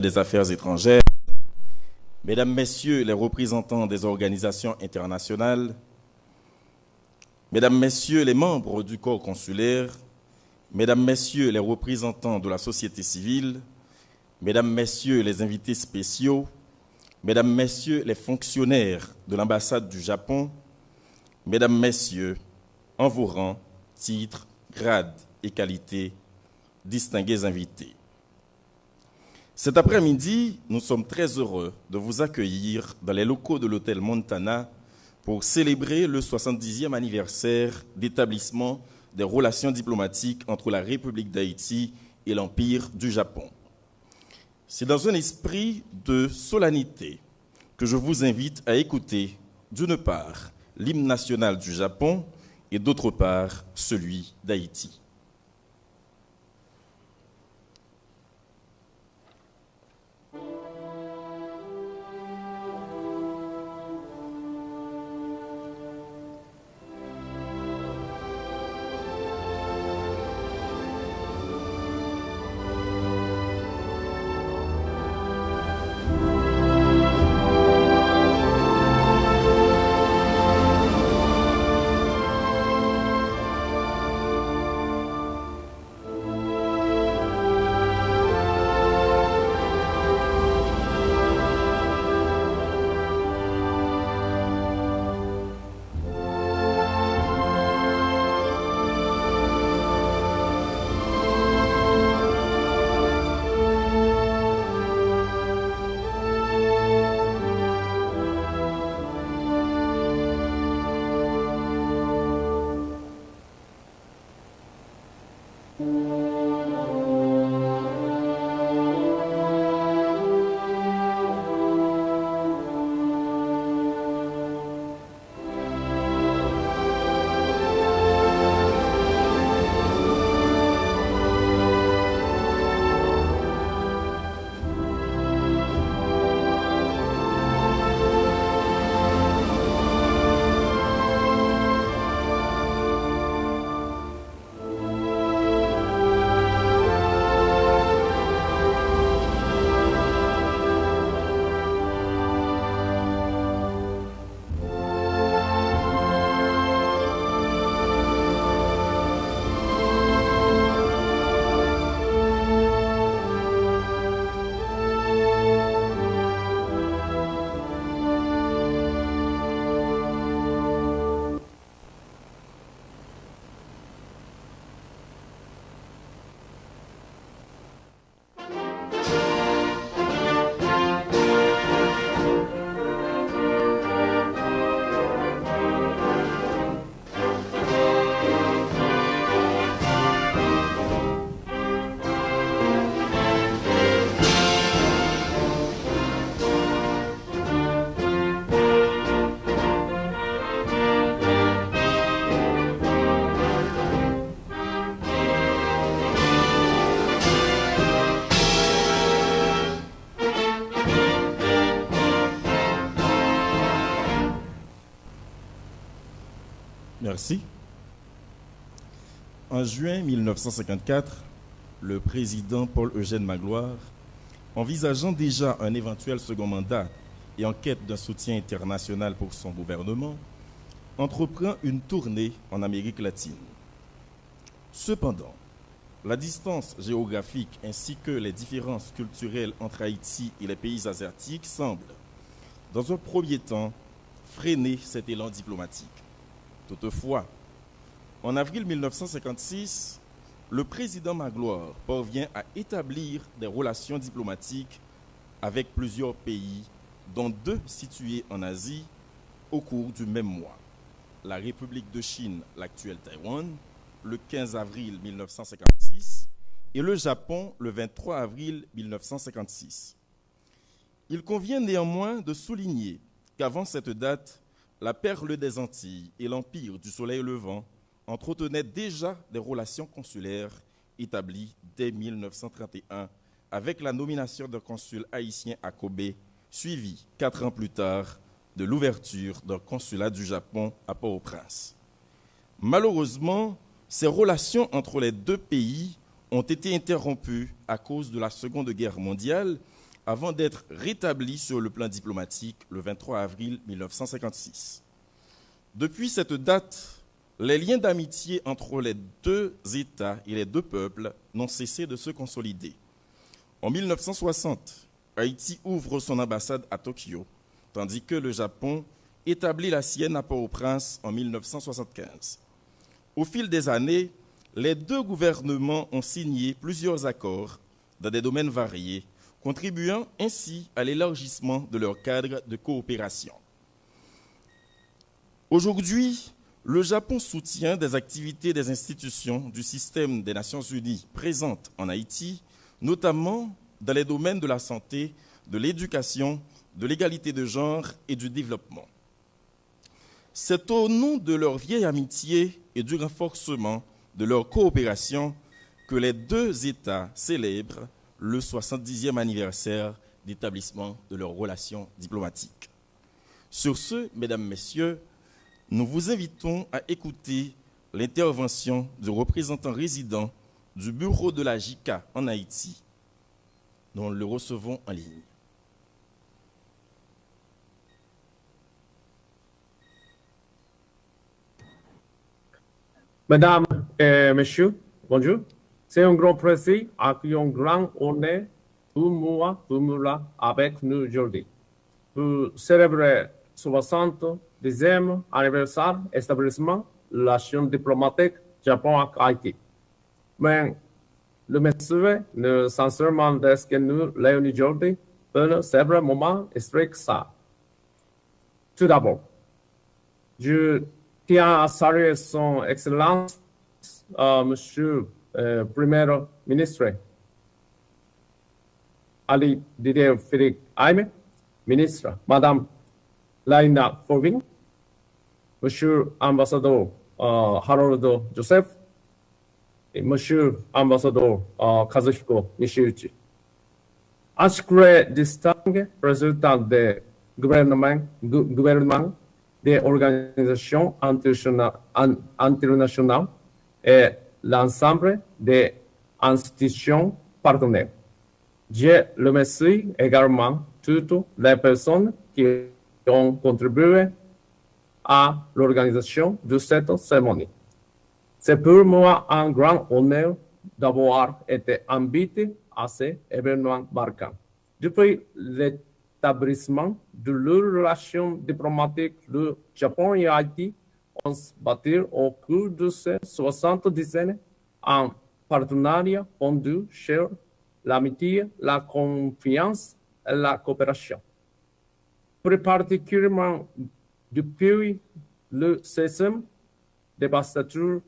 des Affaires étrangères, Mesdames, Messieurs les représentants des organisations internationales, Mesdames, Messieurs les membres du corps consulaire, Mesdames, Messieurs les représentants de la société civile, Mesdames, Messieurs les invités spéciaux, Mesdames, Messieurs les fonctionnaires de l'ambassade du Japon, Mesdames, Messieurs, en vos rangs, titres, grades et qualités, distingués invités. Cet après-midi, nous sommes très heureux de vous accueillir dans les locaux de l'hôtel Montana pour célébrer le 70e anniversaire d'établissement des relations diplomatiques entre la République d'Haïti et l'Empire du Japon. C'est dans un esprit de solennité que je vous invite à écouter, d'une part, l'hymne national du Japon et d'autre part, celui d'Haïti. Merci. En juin 1954, le président Paul-Eugène Magloire, envisageant déjà un éventuel second mandat et en quête d'un soutien international pour son gouvernement, entreprend une tournée en Amérique latine. Cependant, la distance géographique ainsi que les différences culturelles entre Haïti et les pays asiatiques semblent, dans un premier temps, freiner cet élan diplomatique. Toutefois, en avril 1956, le président Magloire parvient à établir des relations diplomatiques avec plusieurs pays, dont 2 situés en Asie, au cours du même mois. La République de Chine, l'actuelle Taïwan, le 15 avril 1956, et le Japon, le 23 avril 1956. Il convient néanmoins de souligner qu'avant cette date, la Perle des Antilles et l'Empire du Soleil levant entretenaient déjà des relations consulaires établies dès 1931 avec la nomination d'un consul haïtien à Kobe, suivi 4 ans plus tard de l'ouverture d'un consulat du Japon à Port-au-Prince. Malheureusement, ces relations entre les 2 pays ont été interrompues à cause de la Seconde Guerre mondiale avant d'être rétabli sur le plan diplomatique le 23 avril 1956. Depuis cette date, les liens d'amitié entre les deux États et les deux peuples n'ont cessé de se consolider. En 1960, Haïti ouvre son ambassade à Tokyo, tandis que le Japon établit la sienne à Port-au-Prince en 1975. Au fil des années, les deux gouvernements ont signé plusieurs accords dans des domaines variés, contribuant ainsi à l'élargissement de leur cadre de coopération. Aujourd'hui, le Japon soutient des activités des institutions du système des Nations Unies présentes en Haïti, notamment dans les domaines de la santé, de l'éducation, de l'égalité de genre et du développement. C'est au nom de leur vieille amitié et du renforcement de leur coopération que les deux États célèbrent le 70e anniversaire d'établissement de leurs relations diplomatiques. Sur ce, mesdames, messieurs, nous vous invitons à écouter l'intervention du représentant résident du bureau de la JICA en Haïti, dont nous le recevons en ligne. Mesdames et messieurs, bonjour. C'est un grand plaisir et un grand honneur pour moi avec nous aujourd'hui pour célébrer le 70e anniversaire d'établissement de la relation diplomatique Japon-Haïti. Mais le message ne sincèrement de ce que nous réunissons aujourd'hui pour célébrer moment historique ça. Tout d'abord, je tiens à saluer son Excellence, Monsieur Premier ministre Ali Didier Félix Aime, ministre, Madame Laina Forvin, Monsieur Ambassadeur Harold Joseph, et Monsieur Ambassadeur Kazuhiko Nishiuchi. Ainsi que les distingués représentants des gouvernements, des organisations internationales et l'ensemble des institutions partenaires. Je remercie également toutes les personnes qui ont contribué à l'organisation de cette cérémonie. C'est pour moi un grand honneur d'avoir été invité à cet événement marquant. Depuis l'établissement de leurs relations diplomatiques, le Japon et Haïti ont bâti au cours de ces 70 années un partenariat fondé sur l'amitié, la confiance et la coopération. Plus particulièrement depuis le 16e dévastateur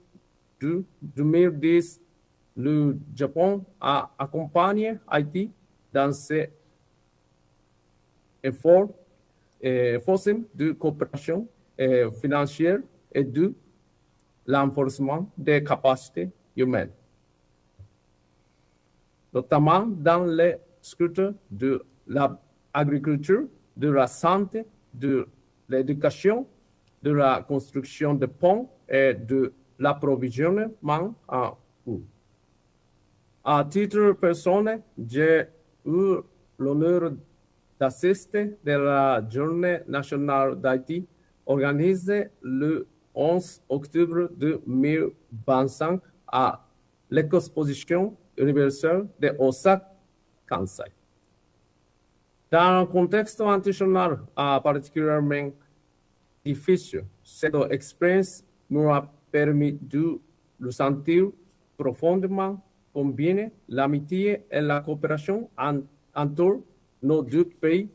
de 2010, le Japon a accompagné Haïti dans ses efforts de coopération financière et de l'enforcement des capacités humaines, notamment dans les secteurs de l'agriculture, de la santé, de l'éducation, de la construction de ponts et de l'approvisionnement en eau. À titre personnel, j'ai eu l'honneur d'assister à la Journée nationale d'Haïti organisée le 11 octobre 2025 à l'exposition universelle de Osaka, Kansai. Dans un contexte international particulièrement difficile, cette expérience m'a permis de le sentir profondément combiner l'amitié et la coopération entre nos deux pays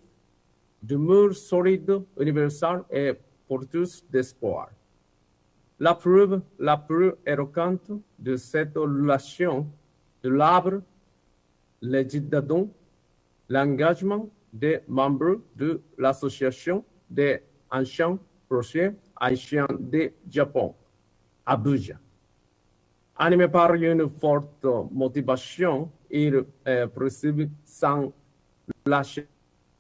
demeurent solides, universelles et porteuses d'espoir. La preuve la plus éloquente de cette relation de l'arbre, les citadins, l'engagement des membres de l'association des anciens projets haïtiens de Japon, Abuja. Animé par une forte motivation, ils poursuivent sans lâcher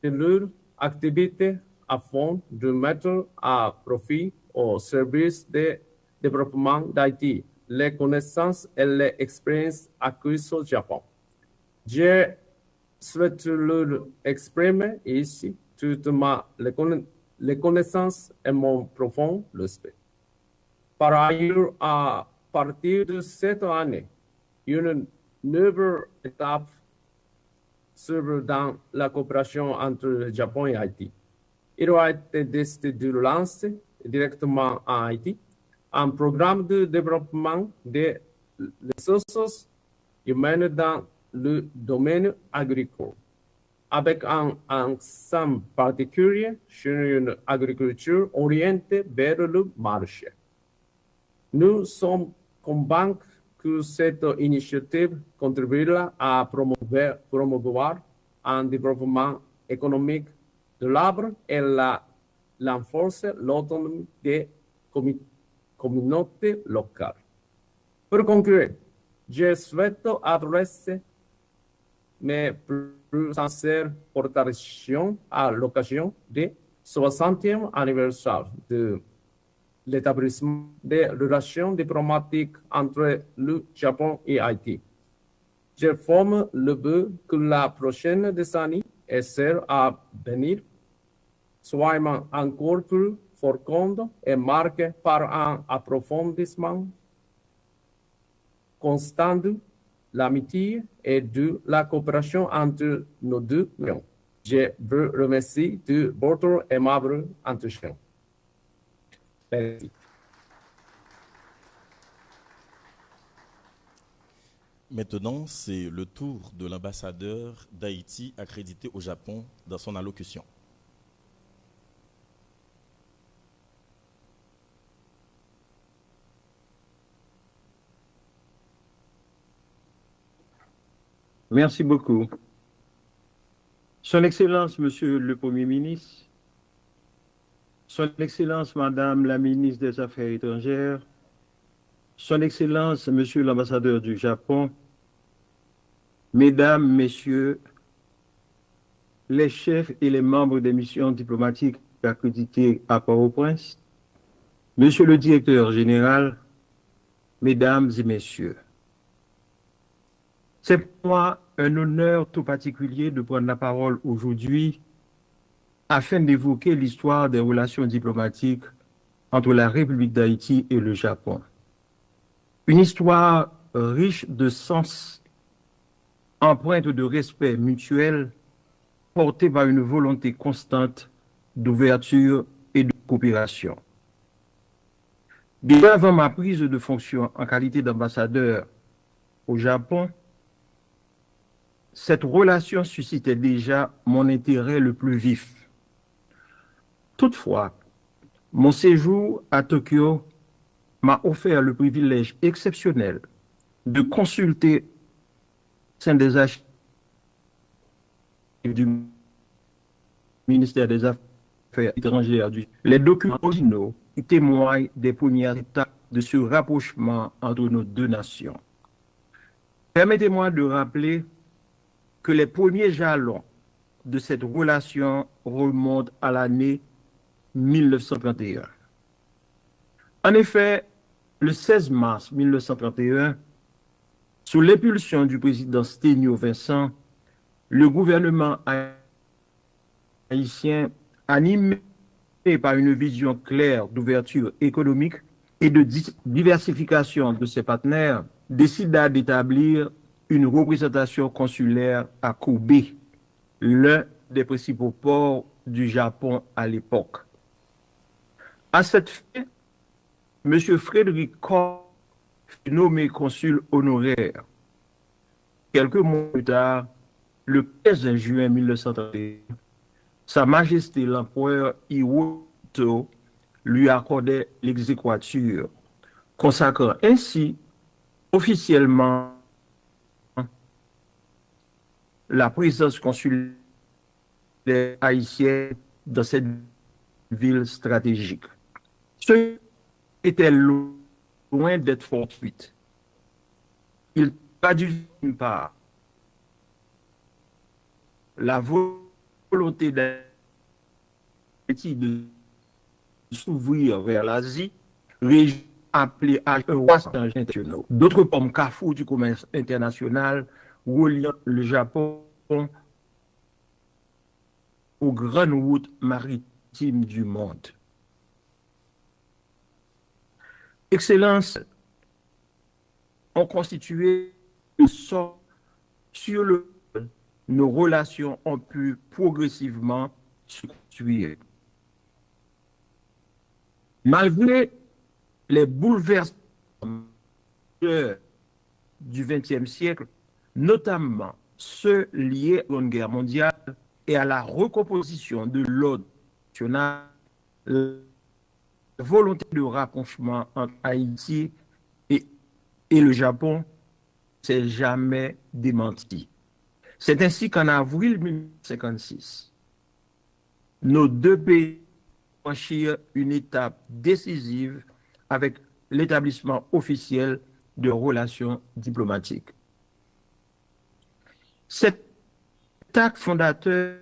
leur activité afin de mettre à profit au service du développement d'Haïti les connaissances et les expériences acquises au Japon. Je souhaite leur exprimer ici toutes les connaissances et mon profond respect. Par ailleurs, à partir de cette année, une nouvelle étape s'ouvre dans la coopération entre le Japon et Haïti. Il a été décidé de lancer directement en Haïti un programme de développement des ressources humaines dans le domaine agricole, avec un ensemble particulier sur une agriculture orientée vers le marché. Nous sommes convaincus que cette initiative contribuera à promouvoir un développement économique de l'arbre et renforcer l'autonomie des communautés locales. Pour conclure, je souhaite adresser mes plus sincères portations à l'occasion du 60e anniversaire de l'établissement des relations diplomatiques entre le Japon et Haïti. Je forme le vœu que la prochaine décennie et celle à venir soient encore plus féconde et marquée par un approfondissement constant de l'amitié et de la coopération entre nos deux nations. Je vous remercie de votre aimable attention. Merci. Maintenant, c'est le tour de l'ambassadeur d'Haïti accrédité au Japon dans son allocution. Merci beaucoup. Son Excellence, Monsieur le Premier ministre, Son Excellence, Madame la ministre des Affaires étrangères, Son Excellence, Monsieur l'ambassadeur du Japon, Mesdames, Messieurs, les chefs et les membres des missions diplomatiques accréditées à Port-au-Prince, Monsieur le directeur général, Mesdames et Messieurs, c'est pour moi un honneur tout particulier de prendre la parole aujourd'hui afin d'évoquer l'histoire des relations diplomatiques entre la République d'Haïti et le Japon. Une histoire riche de sens, empreinte de respect mutuel, portée par une volonté constante d'ouverture et de coopération. Bien avant ma prise de fonction en qualité d'ambassadeur au Japon, cette relation suscitait déjà mon intérêt le plus vif. Toutefois, mon séjour à Tokyo m'a offert le privilège exceptionnel de consulter au sein des archives du ministère des Affaires étrangères les documents originaux qui témoignent des premières étapes de ce rapprochement entre nos deux nations. Permettez-moi de rappeler que les premiers jalons de cette relation remontent à l'année 1931. En effet, le 16 mars 1931, sous l'impulsion du président Sténio Vincent, le gouvernement haïtien, animé par une vision claire d'ouverture économique et de diversification de ses partenaires, décida d'établir une représentation consulaire à Kobe, l'un des principaux ports du Japon à l'époque. À cette fin, M. Frédéric Koch fut nommé consul honoraire. Quelques mois plus tard, le 15 juin 1931, Sa Majesté l'empereur Hirohito lui accordait l'exéquatur, consacrant ainsi officiellement la présence consulaire haïtienne dans cette ville stratégique. Ce était loin d'être fortuit. Il traduit d'une part la volonté d'Haïti de s'ouvrir vers l'Asie, région appelée à un vaste international. D'autre part, carrefour du commerce international reliant le Japon aux grandes routes maritimes du monde. Excellences ont constitué le sort sur lequel nos relations ont pu progressivement se construire. Malgré les bouleversements du XXe siècle, notamment ceux liés à la Seconde Guerre mondiale et à la recomposition de l'ordre national, la volonté de rapprochement entre Haïti et le Japon s'est jamais démentie. C'est ainsi qu'en avril 1956, nos deux pays franchirent une étape décisive avec l'établissement officiel de relations diplomatiques. Cet acte fondateur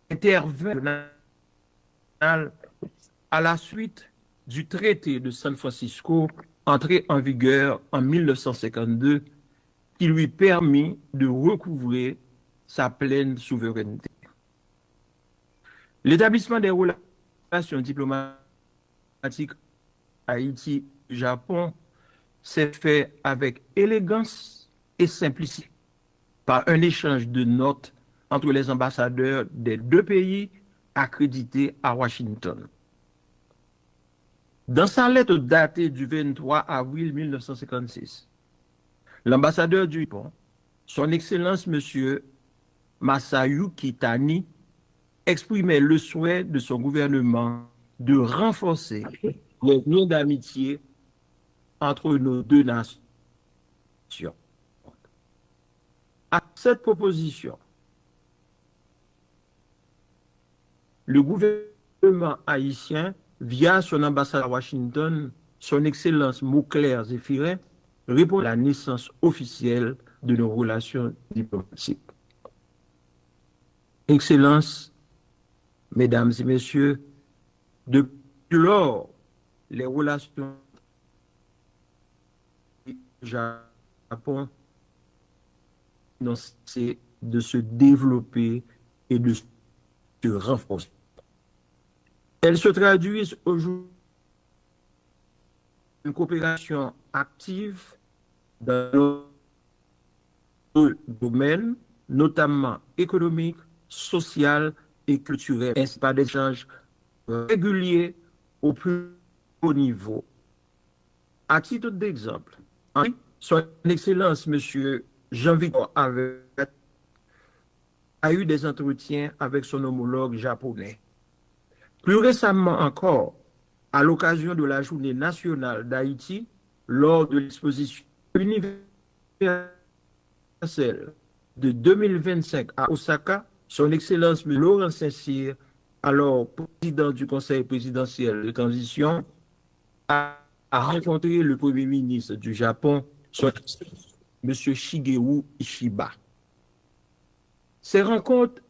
intervient à la suite du traité de San Francisco entré en vigueur en 1952 qui lui permit de recouvrer sa pleine souveraineté. L'établissement des relations diplomatiques Haïti-Japon s'est fait avec élégance et simplicité par un échange de notes entre les ambassadeurs des deux pays accrédités à Washington. Dans sa lettre datée du 23 avril 1956, l'ambassadeur du Japon, son Excellence M. Masayuki Tani, exprimait le souhait de son gouvernement de renforcer les liens d'amitié entre nos deux nations. À cette proposition, le gouvernement haïtien, via son ambassade à Washington, son Excellence Mauclair Zéphirin, répond à la naissance officielle de nos relations diplomatiques. Excellences, Mesdames et Messieurs, depuis lors, les relations Japon n'ont cessé de se développer et de se renforcer. Elles se traduisent aujourd'hui une coopération active dans nos domaines, notamment économique, social et culturel, ainsi par des échanges réguliers au plus haut niveau. À titre d'exemple, son Excellence M. Jean-Victor Avet a eu des entretiens avec son homologue japonais. Plus récemment encore, à l'occasion de la Journée nationale d'Haïti, lors de l'exposition universelle de 2025 à Osaka, son Excellence M. Laurent Saint-Cyr, alors président du Conseil présidentiel de transition, a rencontré le Premier ministre du Japon, M. Shigeru Ishiba. Ces rencontres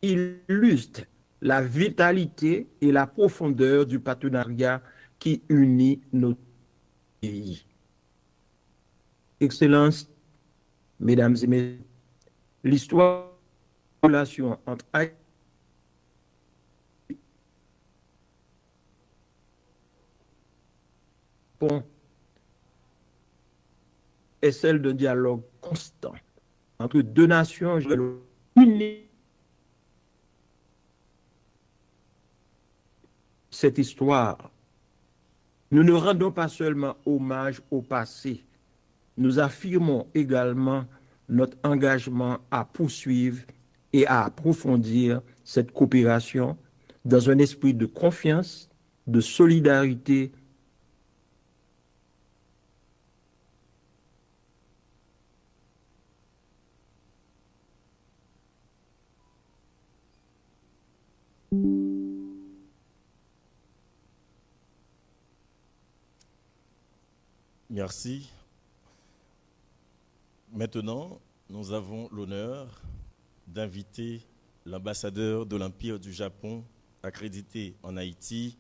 illustrent la vitalité et la profondeur du partenariat qui unit nos pays. Excellences, Mesdames et Messieurs, l'histoire de la relation entre Haïti et est celle d'un dialogue constant entre deux nations unies. Cette histoire, nous ne rendons pas seulement hommage au passé, nous affirmons également notre engagement à poursuivre et à approfondir cette coopération dans un esprit de confiance, de solidarité. Merci. Maintenant, nous avons l'honneur d'inviter l'ambassadeur de l'Empire du Japon, accrédité en Haïti,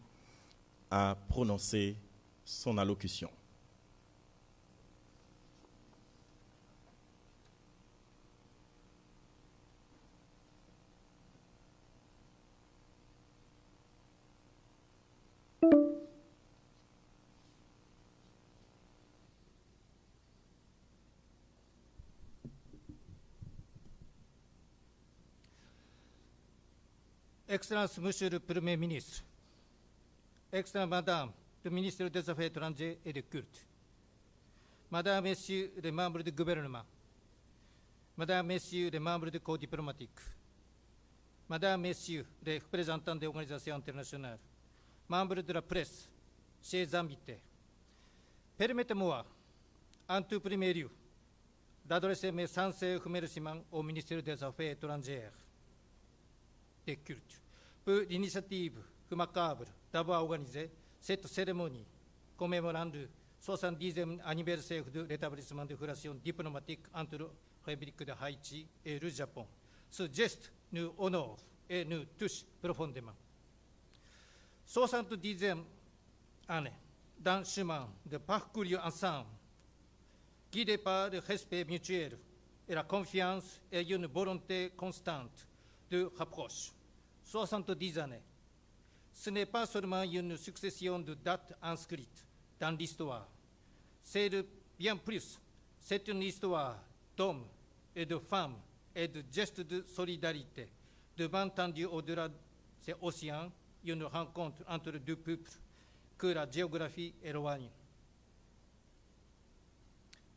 à prononcer son allocution. Excellence Monsieur le Premier ministre, Excellente Madame le ministre des Affaires étrangères et des Cultes, Madame, Messieurs les membres du gouvernement, Madame, Messieurs les membres du corps diplomatique, Madame, Messieurs les représentants des organisations internationales, membres de la presse, chers invités, permettez-moi, en tout premier lieu, d'adresser mes sincères remerciements au ministère des Affaires étrangères des Cultes pour l'initiative remarquable d'avoir organisé cette cérémonie commémorant le 70e anniversaire de l'établissement des relations diplomatiques entre la République de Haïti et le Japon. Ce geste nous honore et nous touche profondément. 70e année d'un chemin de parcours ensemble, guidé par le respect mutuel et la confiance et une volonté constante de rapproche. 70 années, ce n'est pas seulement une succession de dates inscrites dans l'histoire, c'est bien plus, c'est une histoire d'hommes et de femmes et de gestes de solidarité, de m'entendre au-delà des océans, une rencontre entre deux peuples que la géographie éloigne,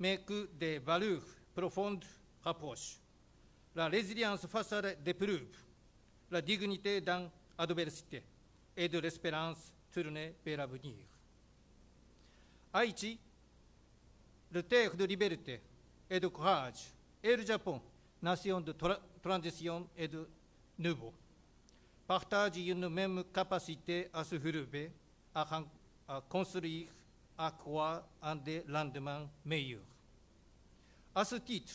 mais que des valeurs profondes rapprochent. La résilience face à l'épreuve, la dignité dans l'adversité et de l'espérance tournée vers l'avenir. Haïti, le terre de liberté et de courage, et le Japon, nation de transition et de nouveau, partagent une même capacité à se relever, à construire, à croire en des lendemains meilleurs. À ce titre,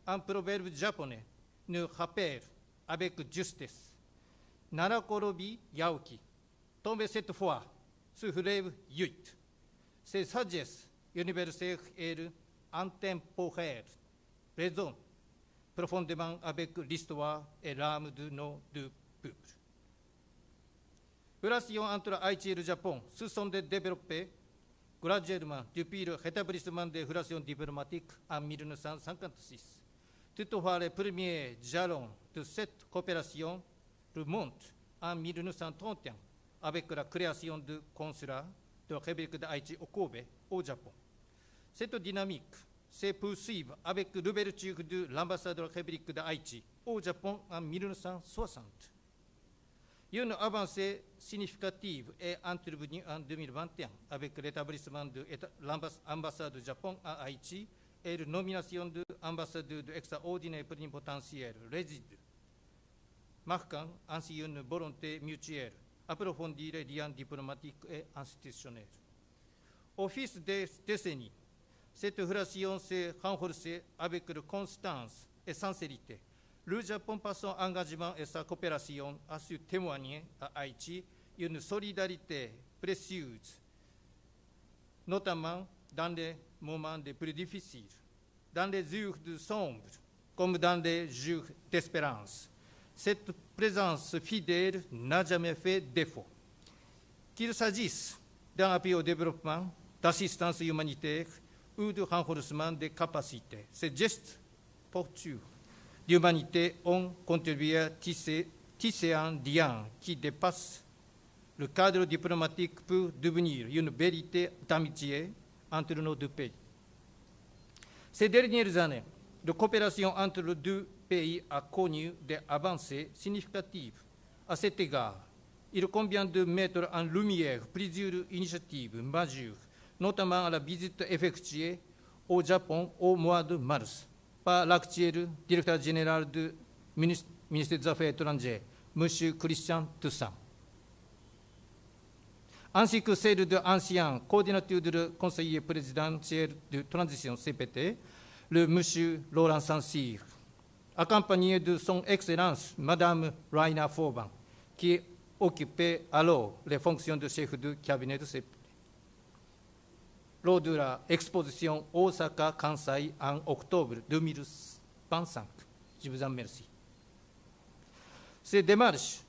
un proverbe japonais nous rappelle avec justesse Narakorobi Yaoki, tomber cette fois, se relève 8. Cette sagesse universelle et intemporelle résonne profondément avec l'histoire et l'âme de nos deux peuples. Les relations entre Haïti et le Japon se sont développées graduellement depuis le rétablissement des relations diplomatiques en 1956. Toutefois, les premiers jalons de cette coopération remontent en 1931 avec la création du consulat de la République d'Haïti au Kobe, au Japon. Cette dynamique s'est poursuivie avec l'ouverture de l'ambassade de la République d'Haïti au Japon en 1960. Une avancée significative est intervenue en 2021 avec l'établissement de l'ambassade du Japon à Haïti et la nomination de l'ambassadeur extraordinaire plénipotentiaire résident, marquant ainsi une volonté mutuelle approfondir les liens diplomatiques et institutionnels. Au fil des décennies, cette relation s'est renforcée avec constance et sincérité. Le Japon, par son engagement et sa coopération, a su témoigner à Haïti une solidarité précieuse, notamment dans les moments les plus difficiles, dans les jours sombres comme dans les jours d'espérance. Cette présence fidèle n'a jamais fait défaut. Qu'il s'agisse d'un appui au développement, d'assistance humanitaire ou de renforcement des capacités, ces gestes porteurs d'humanité ont contribué à tisser un lien qui dépasse le cadre diplomatique pour devenir une vérité d'amitié entre nos deux pays. Ces dernières années, la coopération entre les deux pays a connu des avancées significatives. À cet égard, il convient de mettre en lumière plusieurs initiatives majeures, notamment la visite effectuée au Japon au mois de mars par l'actuel directeur général du ministère des Affaires étrangères, M. Christian Toussaint, ainsi que celle de l'ancien coordinateur du conseiller présidentiel de transition CPT, le M. Laurent Saint-Cyr, accompagné de son Excellence Mme Raina Fauban, qui occupait alors les fonctions de chef de cabinet de CPT. Lors de l'exposition Osaka-Kansai en octobre 2025. Je vous en remercie. Ces démarches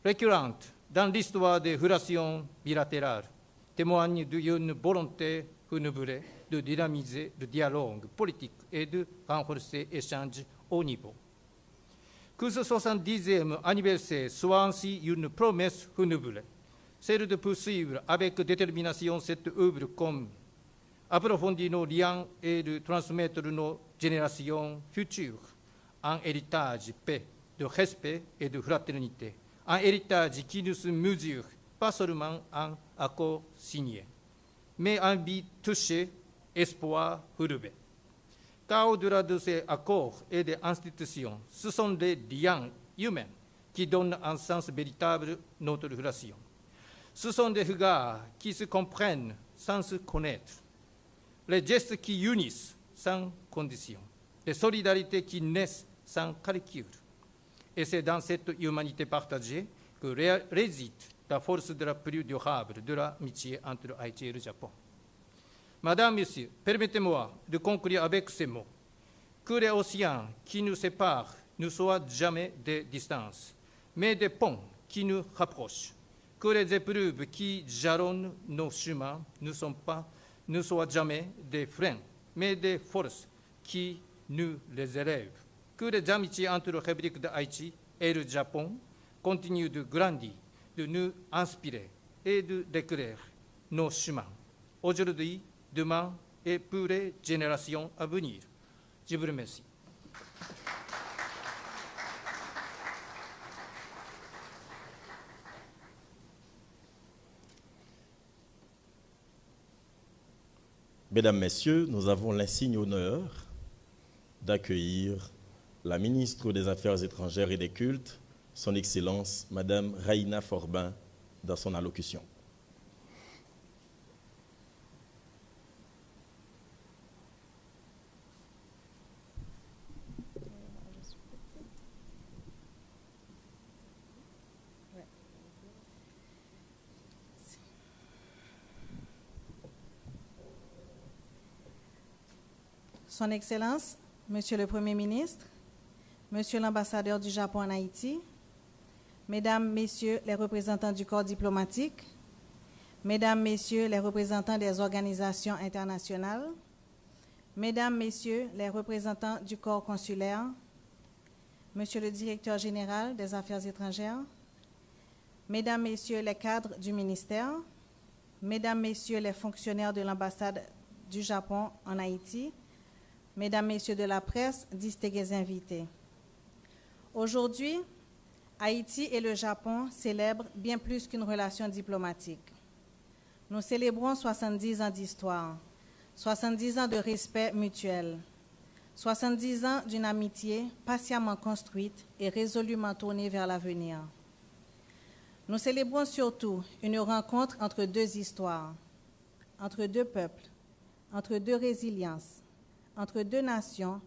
récurrentes dans l'histoire des relations bilatérales témoignent d'une volonté renouvelée de dynamiser le dialogue politique et de renforcer l'échange au niveau. que ce 70e anniversaire soit ainsi une promesse renouvelée, celle de poursuivre avec détermination cette œuvre commune, approfondir nos liens et de transmettre nos générations futures un héritage paix, de respect et de fraternité, un héritage qui ne se mesure pas seulement en accords signés, mais en vie touchée, espoir relevé. Car au-delà de ces accords et des institutions, ce sont des liens humains qui donnent un sens véritable à notre relation. Ce sont des regards qui se comprennent sans se connaître, les gestes qui unissent sans condition, les solidarités qui naissent sans calcul. Et c'est dans cette humanité partagée que réside la force de la plus durable de l'amitié entre Haïti et le Japon. Madame, Messieurs, permettez-moi de conclure avec ces mots. Que les océans qui nous séparent ne soient jamais des distances, mais des ponts qui nous rapprochent. Que les épreuves qui jalonnent nos chemins ne soient jamais des freins, mais des forces qui nous les élèvent. Que les amitiés entre la République d'Haïti et le Japon continuent de grandir, de nous inspirer et d'éclairer nos chemins, aujourd'hui, demain et pour les générations à venir. Je vous remercie. Mesdames, Messieurs, nous avons l'insigne honneur d'accueillir la ministre des Affaires étrangères et des Cultes, Son Excellence, Madame Raïna Forbin, dans son allocution. Son Excellence, Monsieur le Premier ministre, Monsieur l'ambassadeur du Japon en Haïti, Mesdames, Messieurs les représentants du corps diplomatique, Mesdames, Messieurs les représentants des organisations internationales, Mesdames, Messieurs les représentants du corps consulaire, Monsieur le Directeur général des Affaires étrangères, Mesdames, Messieurs les cadres du ministère, Mesdames, Messieurs les fonctionnaires de l'ambassade du Japon en Haïti, Mesdames, Messieurs de la presse, distingués invités. Aujourd'hui, Haïti et le Japon célèbrent bien plus qu'une relation diplomatique. Nous célébrons 70 ans d'histoire, 70 ans de respect mutuel, 70 ans d'une amitié patiemment construite et résolument tournée vers l'avenir. Nous célébrons surtout une rencontre entre deux histoires, entre deux peuples, entre deux résiliences, entre deux nations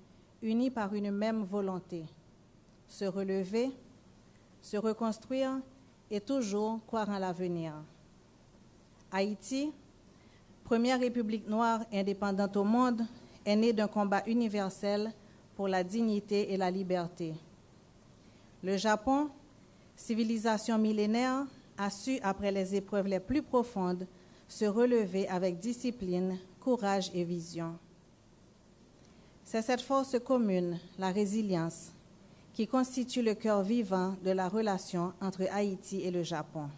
unies par une même volonté, se relever, se reconstruire et toujours croire en l'avenir. Haïti, première république noire et indépendante au monde, est née d'un combat universel pour la dignité et la liberté. Le Japon, civilisation millénaire, a su, après les épreuves les plus profondes, se relever avec discipline, courage et vision. C'est cette force commune, la résilience, qui constitue le cœur vivant de la relation entre Haïti et le Japon.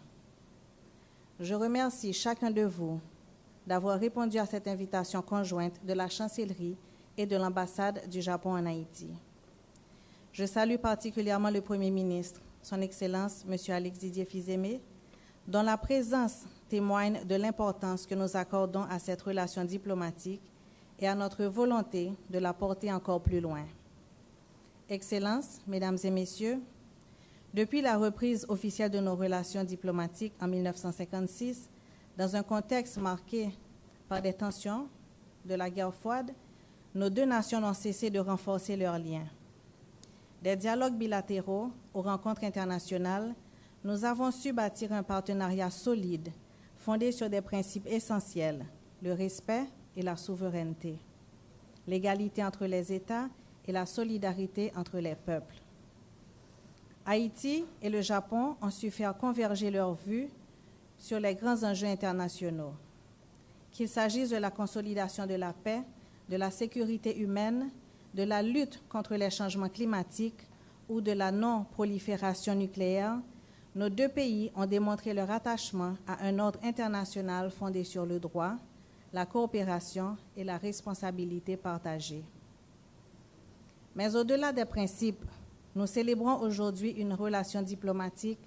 Je remercie chacun de vous d'avoir répondu à cette invitation conjointe de la chancellerie et de l'ambassade du Japon en Haïti. Je salue particulièrement le Premier ministre, Son Excellence, M. Alex Didier Fils-Aimé, dont la présence témoigne de l'importance que nous accordons à cette relation diplomatique et à notre volonté de la porter encore plus loin. Excellences, Mesdames et Messieurs, depuis la reprise officielle de nos relations diplomatiques en 1956, dans un contexte marqué par des tensions de la guerre froide, nos deux nations n'ont cessé de renforcer leurs liens. Des dialogues bilatéraux aux rencontres internationales, nous avons su bâtir un partenariat solide, fondé sur des principes essentiels, le respect et la souveraineté, l'égalité entre les États et la solidarité entre les peuples. Haïti et le Japon ont su faire converger leurs vues sur les grands enjeux internationaux, qu'il s'agisse de la consolidation de la paix, de la sécurité humaine, de la lutte contre les changements climatiques ou de la non-prolifération nucléaire, nos deux pays ont démontré leur attachement à un ordre international fondé sur le droit, la coopération et la responsabilité partagée. Mais au-delà des principes, nous célébrons aujourd'hui une relation diplomatique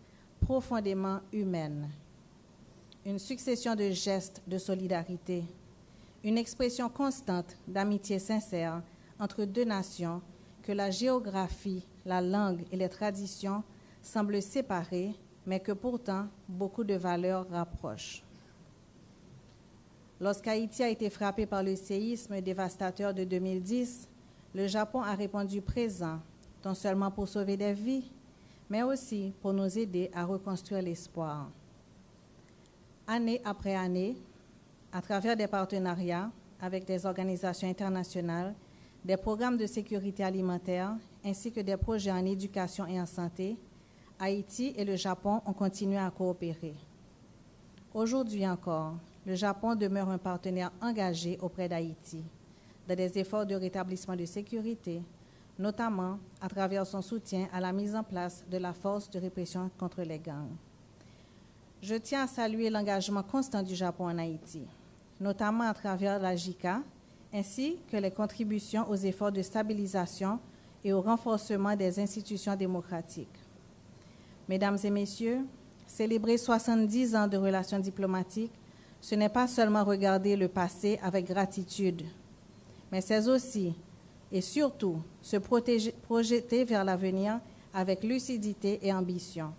profondément humaine. Une succession de gestes de solidarité, une expression constante d'amitié sincère entre deux nations que la géographie, la langue et les traditions semblent séparer, mais que pourtant beaucoup de valeurs rapprochent. Lorsqu'Haïti a été frappé par le séisme dévastateur de 2010, le Japon a répondu présent, non seulement pour sauver des vies, mais aussi pour nous aider à reconstruire l'espoir. Année après année, à travers des partenariats avec des organisations internationales, des programmes de sécurité alimentaire ainsi que des projets en éducation et en santé, Haïti et le Japon ont continué à coopérer. Aujourd'hui encore, le Japon demeure un partenaire engagé auprès d'Haïti dans des efforts de rétablissement de sécurité, notamment à travers son soutien à la mise en place de la force de répression contre les gangs. Je tiens à saluer l'engagement constant du Japon en Haïti, notamment à travers la JICA, ainsi que les contributions aux efforts de stabilisation et au renforcement des institutions démocratiques. Mesdames et messieurs, célébrer 70 ans de relations diplomatiques, ce n'est pas seulement regarder le passé avec gratitude, mais c'est aussi et surtout se projeter vers l'avenir avec lucidité et ambition.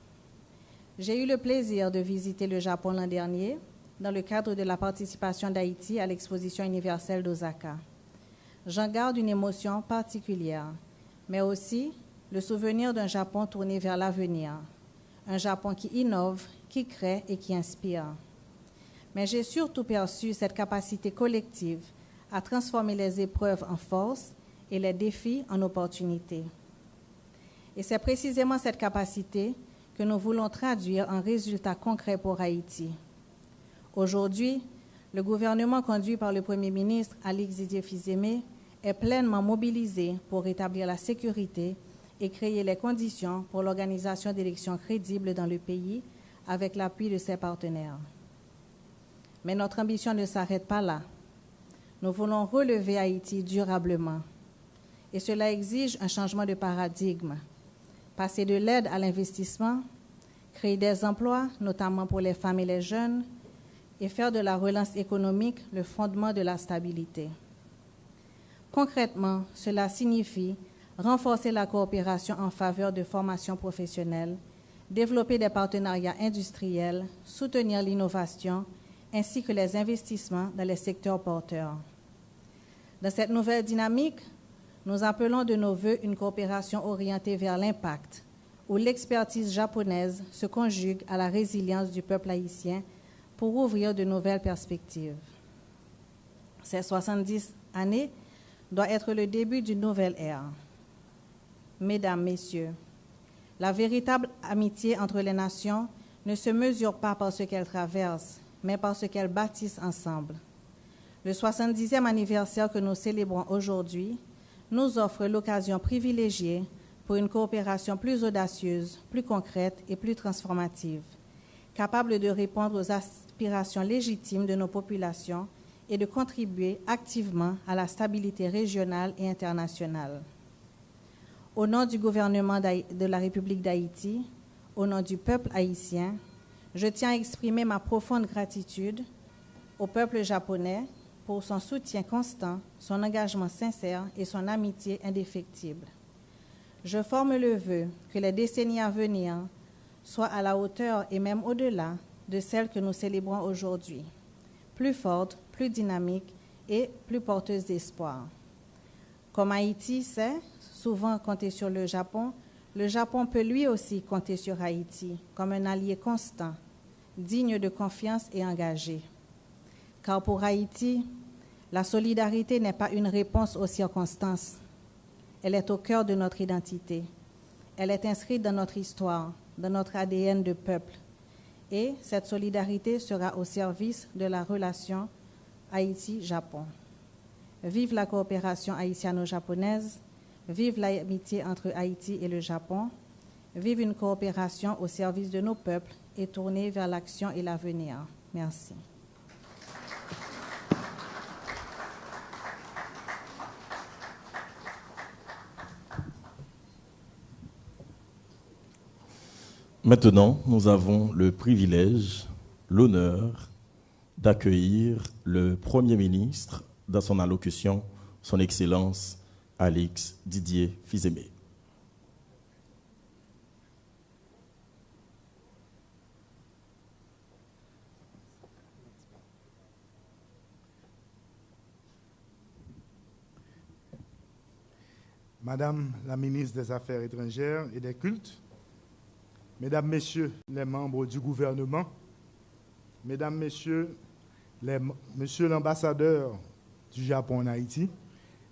J'ai eu le plaisir de visiter le Japon l'an dernier dans le cadre de la participation d'Haïti à l'exposition universelle d'Osaka. J'en garde une émotion particulière, mais aussi le souvenir d'un Japon tourné vers l'avenir, un Japon qui innove, qui crée et qui inspire. Mais j'ai surtout perçu cette capacité collective à transformer les épreuves en force et les défis en opportunités. Et c'est précisément cette capacité que nous voulons traduire en résultats concrets pour Haïti. Aujourd'hui, le gouvernement conduit par le Premier ministre Alix Didier-Fils-Aimé est pleinement mobilisé pour rétablir la sécurité et créer les conditions pour l'organisation d'élections crédibles dans le pays avec l'appui de ses partenaires. Mais notre ambition ne s'arrête pas là. Nous voulons relever Haïti durablement. Et cela exige un changement de paradigme. Passer de l'aide à l'investissement, créer des emplois, notamment pour les femmes et les jeunes, et faire de la relance économique le fondement de la stabilité. Concrètement, cela signifie renforcer la coopération en faveur de formations professionnelles, développer des partenariats industriels, soutenir l'innovation, ainsi que les investissements dans les secteurs porteurs. Dans cette nouvelle dynamique, nous appelons de nos vœux une coopération orientée vers l'impact, où l'expertise japonaise se conjugue à la résilience du peuple haïtien pour ouvrir de nouvelles perspectives. Ces 70 années doivent être le début d'une nouvelle ère. Mesdames, Messieurs, la véritable amitié entre les nations ne se mesure pas par ce qu'elles traversent, mais par ce qu'elles bâtissent ensemble. Le 70e anniversaire que nous célébrons aujourd'hui nous offre l'occasion privilégiée pour une coopération plus audacieuse, plus concrète et plus transformative, capable de répondre aux aspirations légitimes de nos populations et de contribuer activement à la stabilité régionale et internationale. Au nom du gouvernement de la République d'Haïti, au nom du peuple haïtien, je tiens à exprimer ma profonde gratitude au peuple japonais pour son soutien constant, son engagement sincère et son amitié indéfectible. Je forme le vœu que les décennies à venir soient à la hauteur et même au-delà de celles que nous célébrons aujourd'hui, plus fortes, plus dynamiques et plus porteuses d'espoir. Comme Haïti sait souvent compter sur le Japon peut lui aussi compter sur Haïti comme un allié constant, digne de confiance et engagé. Car pour Haïti, la solidarité n'est pas une réponse aux circonstances. Elle est au cœur de notre identité. Elle est inscrite dans notre histoire, dans notre ADN de peuple. Et cette solidarité sera au service de la relation Haïti-Japon. Vive la coopération haïtiano-japonaise. Vive l'amitié entre Haïti et le Japon. Vive une coopération au service de nos peuples et tournée vers l'action et l'avenir. Merci. Maintenant, nous avons le privilège, l'honneur d'accueillir le Premier ministre dans son allocution, son Excellence Alix Didier Fils-Aimé. Madame la ministre des Affaires étrangères et des Cultes, Mesdames, Messieurs les membres du gouvernement, Mesdames, Messieurs, Monsieur l'ambassadeur du Japon en Haïti,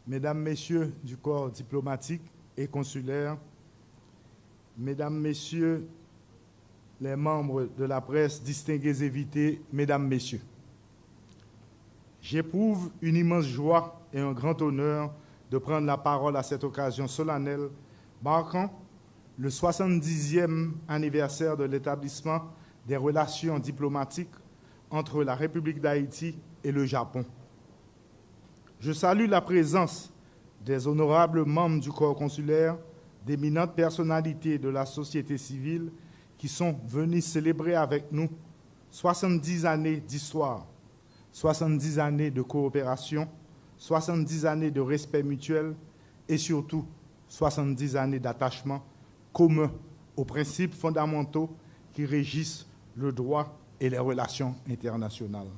Mesdames, Messieurs du corps diplomatique et consulaire, Mesdames, Messieurs les membres de la presse distingués et invités, Mesdames, Messieurs, j'éprouve une immense joie et un grand honneur de prendre la parole à cette occasion solennelle marquant le 70e anniversaire de l'établissement des relations diplomatiques entre la République d'Haïti et le Japon. Je salue la présence des honorables membres du corps consulaire, d'éminentes personnalités de la société civile qui sont venus célébrer avec nous 70 années d'histoire, 70 années de coopération, 70 années de respect mutuel et surtout 70 années d'attachement commun aux principes fondamentaux qui régissent le droit et les relations internationales.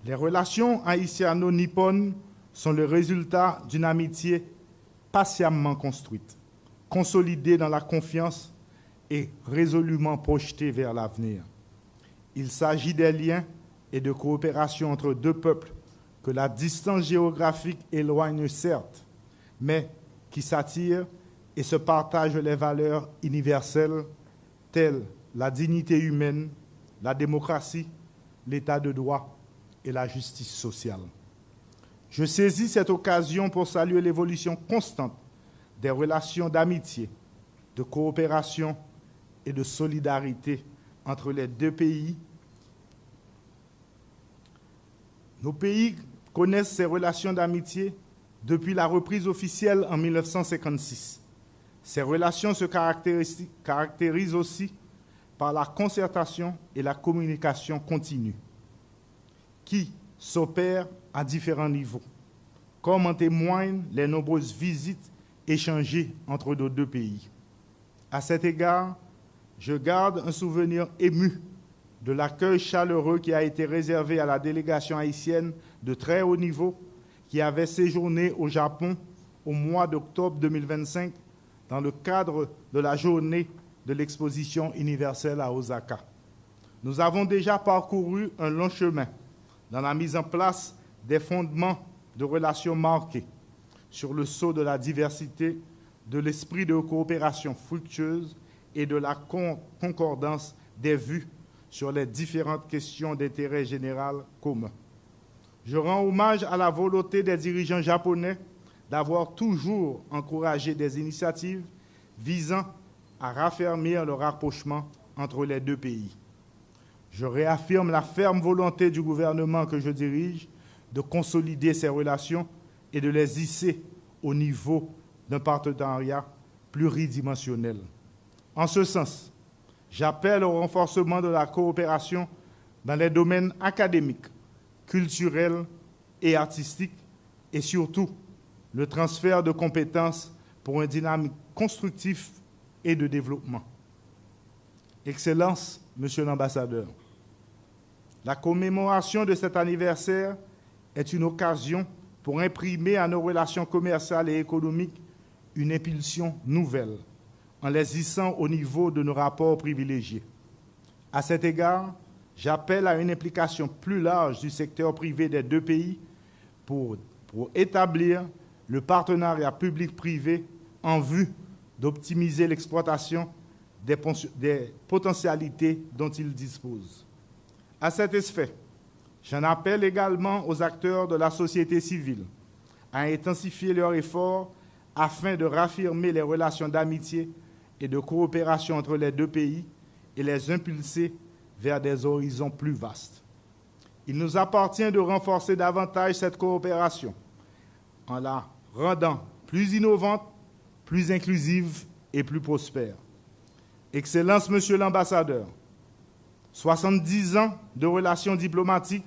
Les relations haïtiano-nippones sont le résultat d'une amitié patiemment construite, consolidée dans la confiance et résolument projetée vers l'avenir. Il s'agit des liens et de coopération entre deux peuples que la distance géographique éloigne certes, mais qui s'attirent et se partagent les valeurs universelles telles la dignité humaine, la démocratie, l'état de droit et la justice sociale. Je saisis cette occasion pour saluer l'évolution constante des relations d'amitié, de coopération et de solidarité entre les deux pays. Nos pays connaissent ces relations d'amitié depuis la reprise officielle en 1956. Ces relations se caractérisent aussi par la concertation et la communication continue, qui s'opèrent à différents niveaux, comme en témoignent les nombreuses visites échangées entre nos deux pays. À cet égard, je garde un souvenir ému de l'accueil chaleureux qui a été réservé à la délégation haïtienne de très haut niveau qui avait séjourné au Japon au mois d'octobre 2025 dans le cadre de la journée de l'exposition universelle à Osaka. Nous avons déjà parcouru un long chemin dans la mise en place des fondements de relations marqués sur le sceau de la diversité, de l'esprit de coopération fructueuse et de la concordance des vues sur les différentes questions d'intérêt général commun. Je rends hommage à la volonté des dirigeants japonais d'avoir toujours encouragé des initiatives visant à raffermir le rapprochement entre les deux pays. Je réaffirme la ferme volonté du gouvernement que je dirige de consolider ces relations et de les hisser au niveau d'un partenariat pluridimensionnel. En ce sens, j'appelle au renforcement de la coopération dans les domaines académiques, culturels et artistiques, et surtout le transfert de compétences pour une dynamique constructive et de développement. Excellences, Monsieur l'ambassadeur, la commémoration de cet anniversaire est une occasion pour imprimer à nos relations commerciales et économiques une impulsion nouvelle, en les hissant au niveau de nos rapports privilégiés. À cet égard, j'appelle à une implication plus large du secteur privé des deux pays pour établir le partenariat public-privé en vue d'optimiser l'exploitation des potentialités dont ils disposent. À cet effet, j'en appelle également aux acteurs de la société civile à intensifier leurs efforts afin de raffirmer les relations d'amitié et de coopération entre les deux pays et les impulser vers des horizons plus vastes. Il nous appartient de renforcer davantage cette coopération en la rendant plus innovante, plus inclusive et plus prospère. Excellence, Monsieur l'ambassadeur, 70 ans de relations diplomatiques,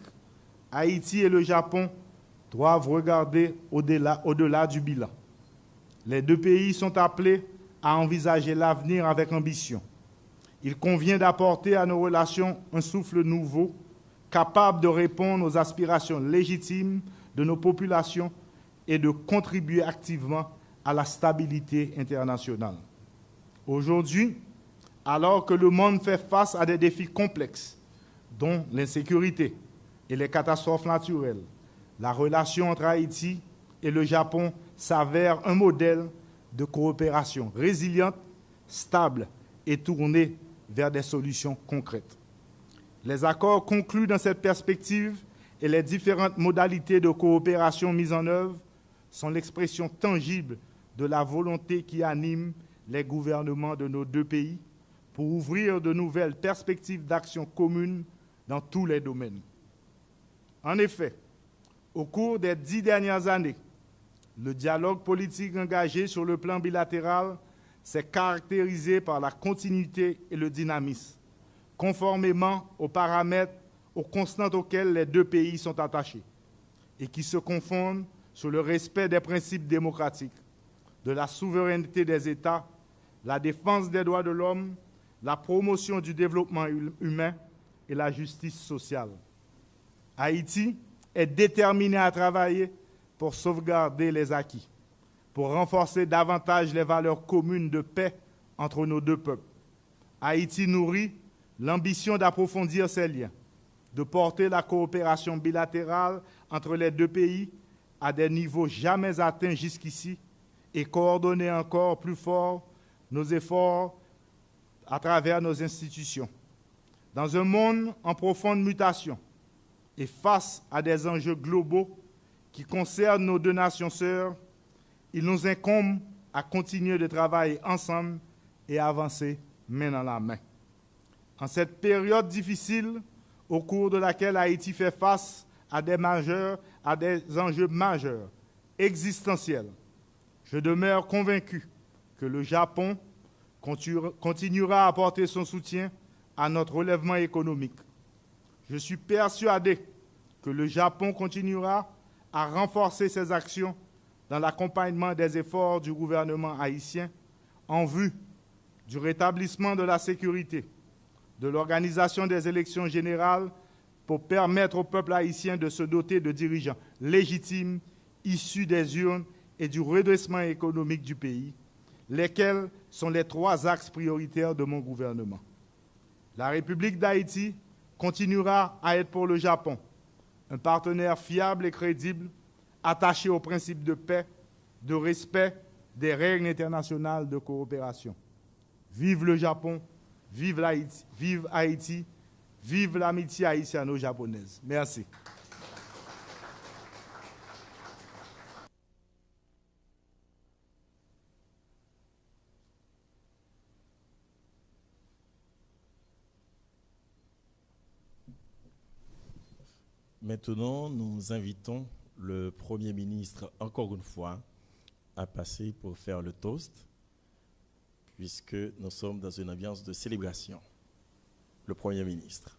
Haïti et le Japon doivent regarder au-delà du bilan. Les deux pays sont appelés à envisager l'avenir avec ambition. Il convient d'apporter à nos relations un souffle nouveau, capable de répondre aux aspirations légitimes de nos populations et de contribuer activement à la stabilité internationale. Aujourd'hui, alors que le monde fait face à des défis complexes, dont l'insécurité et les catastrophes naturelles, la relation entre Haïti et le Japon s'avère un modèle de coopération résiliente, stable et tournée vers des solutions concrètes. Les accords conclus dans cette perspective et les différentes modalités de coopération mises en œuvre sont l'expression tangible de la volonté qui anime les gouvernements de nos deux pays pour ouvrir de nouvelles perspectives d'action communes dans tous les domaines. En effet, au cours des 10 dernières années, le dialogue politique engagé sur le plan bilatéral s'est caractérisé par la continuité et le dynamisme, conformément aux paramètres, aux constantes auxquelles les deux pays sont attachés, et qui se confondent sur le respect des principes démocratiques, de la souveraineté des États, la défense des droits de l'homme, la promotion du développement humain et la justice sociale. Haïti est déterminé à travailler pour sauvegarder les acquis, pour renforcer davantage les valeurs communes de paix entre nos deux peuples. Haïti nourrit l'ambition d'approfondir ces liens, de porter la coopération bilatérale entre les deux pays à des niveaux jamais atteints jusqu'ici et coordonner encore plus fort nos efforts à travers nos institutions. Dans un monde en profonde mutation et face à des enjeux globaux qui concernent nos deux nations sœurs, il nous incombe à continuer de travailler ensemble et à avancer main dans la main. En cette période difficile, au cours de laquelle Haïti fait face à des enjeux majeurs, existentiels, je demeure convaincu que le Japon continuera à apporter son soutien à notre relèvement économique. Je suis persuadé que le Japon continuera à renforcer ses actions dans l'accompagnement des efforts du gouvernement haïtien en vue du rétablissement de la sécurité, de l'organisation des élections générales pour permettre au peuple haïtien de se doter de dirigeants légitimes issus des urnes et du redressement économique du pays, lesquels sont les 3 axes prioritaires de mon gouvernement. La République d'Haïti continuera à être pour le Japon un partenaire fiable et crédible, attaché aux principes de paix, de respect des règles internationales de coopération. Vive le Japon, vive Haïti, vive l'amitié haïtiano-japonaise. Merci. Maintenant, nous invitons le Premier ministre, encore une fois, à passer pour faire le toast, puisque nous sommes dans une ambiance de célébration. Le Premier ministre.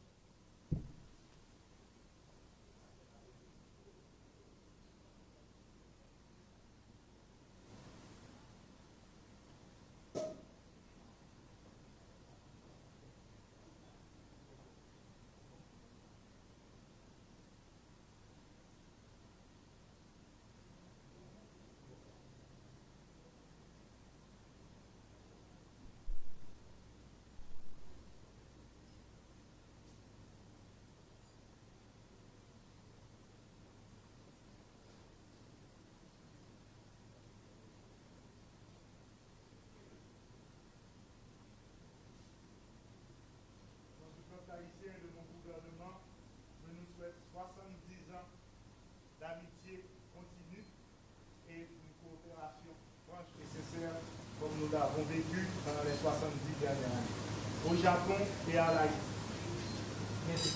nécessaire comme nous l'avons vécu pendant les 70 dernières années, au Japon et à l'Haïti. Merci.